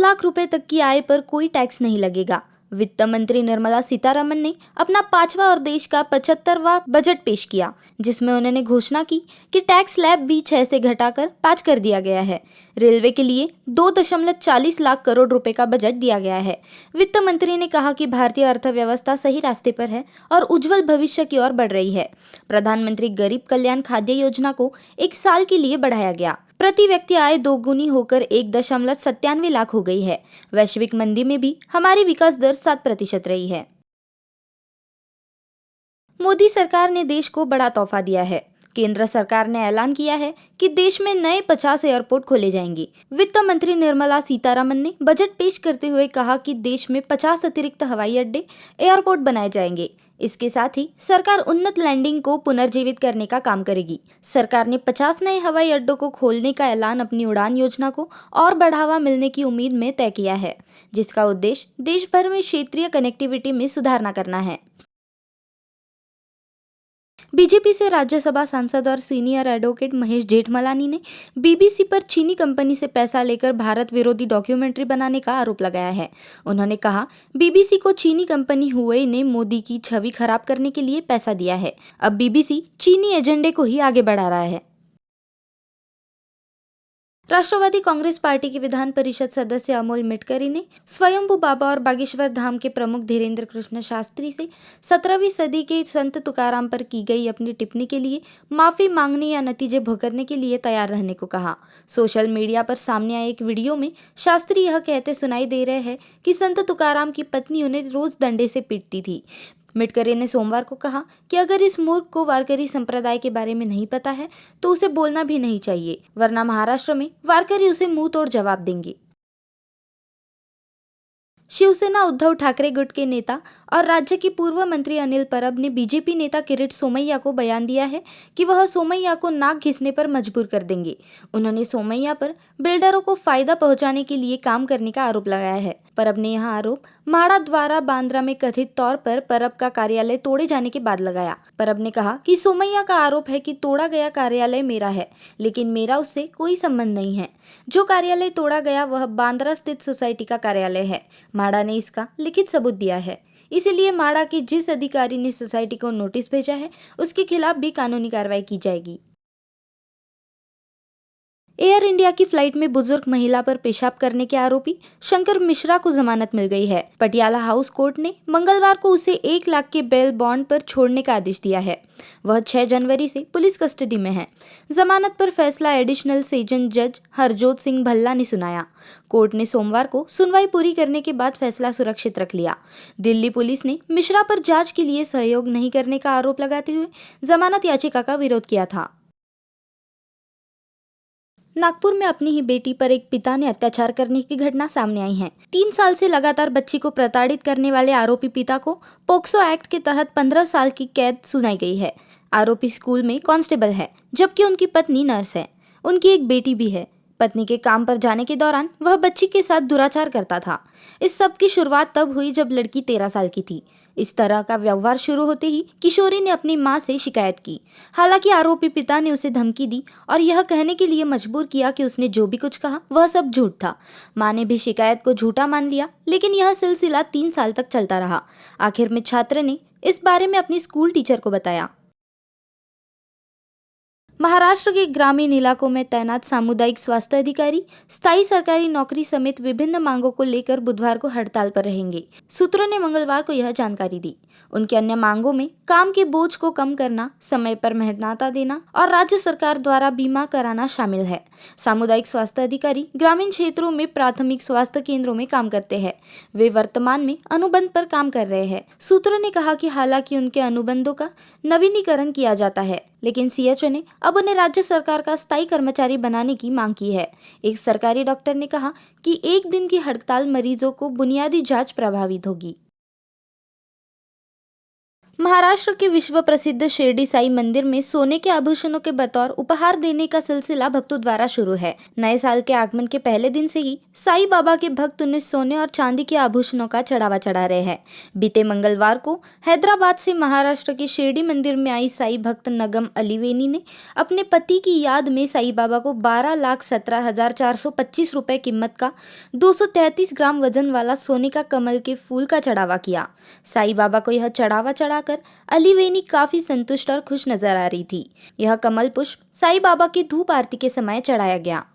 लाख रुपए तक की आय पर कोई टैक्स नहीं लगेगा। वित्त मंत्री निर्मला सीतारमण ने अपना 5वां और देश का 75वां बजट पेश किया, जिसमें उन्होंने घोषणा की कि टैक्स स्लैब भी 6 से घटाकर 5 कर दिया गया है। रेलवे के लिए 2.40 लाख करोड़ रुपए का बजट दिया गया है। वित्त मंत्री ने कहा कि भारतीय अर्थव्यवस्था सही रास्ते पर है और उज्जवल भविष्य की ओर बढ़ रही है। प्रधानमंत्री गरीब कल्याण खाद्य योजना को 1 साल के लिए बढ़ाया गया। प्रति व्यक्ति आय दोगुनी होकर 1.97 लाख हो गई है। वैश्विक मंदी में भी हमारी विकास दर 7% रही है। मोदी सरकार ने देश को बड़ा तोहफा दिया है। केंद्र सरकार ने ऐलान किया है कि देश में नए 50 एयरपोर्ट खोले जाएंगे। वित्त मंत्री निर्मला सीतारमण ने बजट पेश करते हुए कहा कि देश में 50 अतिरिक्त हवाई अड्डे, एयरपोर्ट बनाए जाएंगे। इसके साथ ही सरकार उन्नत लैंडिंग को पुनर्जीवित करने का काम करेगी। सरकार ने 50 नए हवाई अड्डों को खोलने का ऐलान अपनी उड़ान योजना को और बढ़ावा मिलने की उम्मीद में तय किया है, जिसका उद्देश्य देश भर में क्षेत्रीय कनेक्टिविटी में सुधार करना है। बीजेपी से राज्यसभा सांसद और सीनियर एडवोकेट महेश जेठमलानी ने बीबीसी पर चीनी कंपनी से पैसा लेकर भारत विरोधी डॉक्यूमेंट्री बनाने का आरोप लगाया है। उन्होंने कहा, बीबीसी को चीनी कंपनी हुवेई ने मोदी की छवि खराब करने के लिए पैसा दिया है। अब बीबीसी चीनी एजेंडे को ही आगे बढ़ा रहा है। राष्ट्रवादी कांग्रेस पार्टी के विधान परिषद सदस्य अमोल मिटकरी ने स्वयंभू बाबा और बागेश्वर धाम के प्रमुख धीरेन्द्र कृष्ण शास्त्री से 17वीं सदी के संत तुकाराम पर की गई अपनी टिप्पणी के लिए माफी मांगने या नतीजे भुगतने के लिए तैयार रहने को कहा। सोशल मीडिया पर सामने आए एक वीडियो में शास्त्री यह कहते सुनाई दे रहे हैं कि संत तुकाराम की पत्नी उन्हें रोज डंडे से पीटती थी। मिटकरी ने सोमवार को कहा कि अगर इस मूर्ख को वारकरी संप्रदाय के बारे में नहीं पता है तो उसे बोलना भी नहीं चाहिए, वरना महाराष्ट्र में वारकरी उसे मुंह तोड़ जवाब देंगे। शिवसेना उद्धव ठाकरे गुट के नेता और राज्य के पूर्व मंत्री अनिल परब ने बीजेपी नेता किरीट सोमैया को बयान दिया है कि वह सोमैया को नाक घिसने पर मजबूर कर देंगे। उन्होंने सोमैया पर बिल्डरों को फायदा पहुंचाने के लिए काम करने का आरोप लगाया है। परब ने यह आरोप माड़ा द्वारा बांद्रा में कथित तौर पर परब का कार्यालय तोड़े जाने के बाद लगाया। परब ने कहा कि सोमैया का आरोप है कि तोड़ा गया कार्यालय मेरा है, लेकिन मेरा उससे कोई संबंध नहीं है। जो कार्यालय तोड़ा गया वह बांद्रा स्थित सोसाइटी का कार्यालय है। माड़ा ने इसका लिखित सबूत दिया है। इसीलिए माड़ा के जिस अधिकारी ने सोसाइटी को नोटिस भेजा है उसके खिलाफ भी कानूनी कार्रवाई की जाएगी। एयर इंडिया की फ्लाइट में बुजुर्ग महिला पर पेशाब करने के आरोपी शंकर मिश्रा को जमानत मिल गई है। पटियाला हाउस कोर्ट ने मंगलवार को उसे 1 लाख के बेल बॉन्ड पर छोड़ने का आदेश दिया है। वह 6 जनवरी से पुलिस कस्टडी में है। जमानत पर फैसला एडिशनल सेशन जज हरजोत सिंह भल्ला ने सुनाया। कोर्ट ने सोमवार को सुनवाई पूरी करने के बाद फैसला सुरक्षित रख लिया। दिल्ली पुलिस ने मिश्रा पर जांच के लिए सहयोग नहीं करने का आरोप लगाते हुए जमानत याचिका का विरोध किया था। नागपुर में अपनी ही बेटी पर एक पिता ने अत्याचार करने की घटना सामने आई है। 3 साल से लगातार बच्ची को प्रताड़ित करने वाले आरोपी पिता को पोक्सो एक्ट के तहत 15 साल की कैद सुनाई गई है। आरोपी स्कूल में कांस्टेबल है, जबकि उनकी पत्नी नर्स है। उनकी एक बेटी भी है। पत्नी के काम पर जाने के दौरान वह बच्ची के साथ दुराचार करता था। इस सब की शुरुआत तब हुई जब लड़की 13 साल की थी। इस तरह का व्यवहार शुरू होते ही किशोरी ने अपनी मां से शिकायत की। हालांकि आरोपी पिता ने उसे धमकी दी और यह कहने के लिए मजबूर किया कि उसने जो भी कुछ कहा वह सब झूठ था। मां ने भी शिकायत को झूठा मान लिया, लेकिन यह सिलसिला 3 साल तक चलता रहा। आखिर में छात्र ने इस बारे में अपनी स्कूल टीचर को बताया। महाराष्ट्र के ग्रामीण इलाकों में तैनात सामुदायिक स्वास्थ्य अधिकारी स्थायी सरकारी नौकरी समेत विभिन्न मांगों को लेकर बुधवार को हड़ताल पर रहेंगे। सूत्रों ने मंगलवार को यह जानकारी दी। उनकी अन्य मांगों में काम के बोझ को कम करना, समय पर मेहनता देना और राज्य सरकार द्वारा बीमा कराना शामिल है। सामुदायिक स्वास्थ्य अधिकारी ग्रामीण क्षेत्रों में प्राथमिक स्वास्थ्य केंद्रों में काम करते हैं। वे वर्तमान में अनुबंध पर काम कर रहे हैं। सूत्रों ने कहा कि हालांकि उनके अनुबंधों का नवीनीकरण किया जाता है, लेकिन सीएचओ ने अब उन्हें राज्य सरकार का स्थायी कर्मचारी बनाने की मांग की है। एक सरकारी डॉक्टर ने कहा कि 1 दिन की हड़ताल मरीजों को बुनियादी जांच प्रभावित होगी। महाराष्ट्र के विश्व प्रसिद्ध शिरडी साई मंदिर में सोने के आभूषणों के बतौर उपहार देने का सिलसिला भक्तों द्वारा शुरू है। नए साल के आगमन के पहले दिन से ही साई बाबा के भक्त उन्हें सोने और चांदी के आभूषणों का चढ़ावा चढ़ा रहे हैं। बीते मंगलवार को हैदराबाद से महाराष्ट्र के शिरडी मंदिर में आई साई भक्त नगम अलीवेनी ने अपने पति की याद में साई बाबा को 12,17,425 रुपए कीमत का 233 ग्राम वजन वाला सोने का कमल के फूल का चढ़ावा किया। साई बाबा को यह चढ़ावा चढ़ाकर अलीवेनी काफी संतुष्ट और खुश नजर आ रही थी। यह कमल पुष्प साई बाबा की धूप आरती के समय चढ़ाया गया।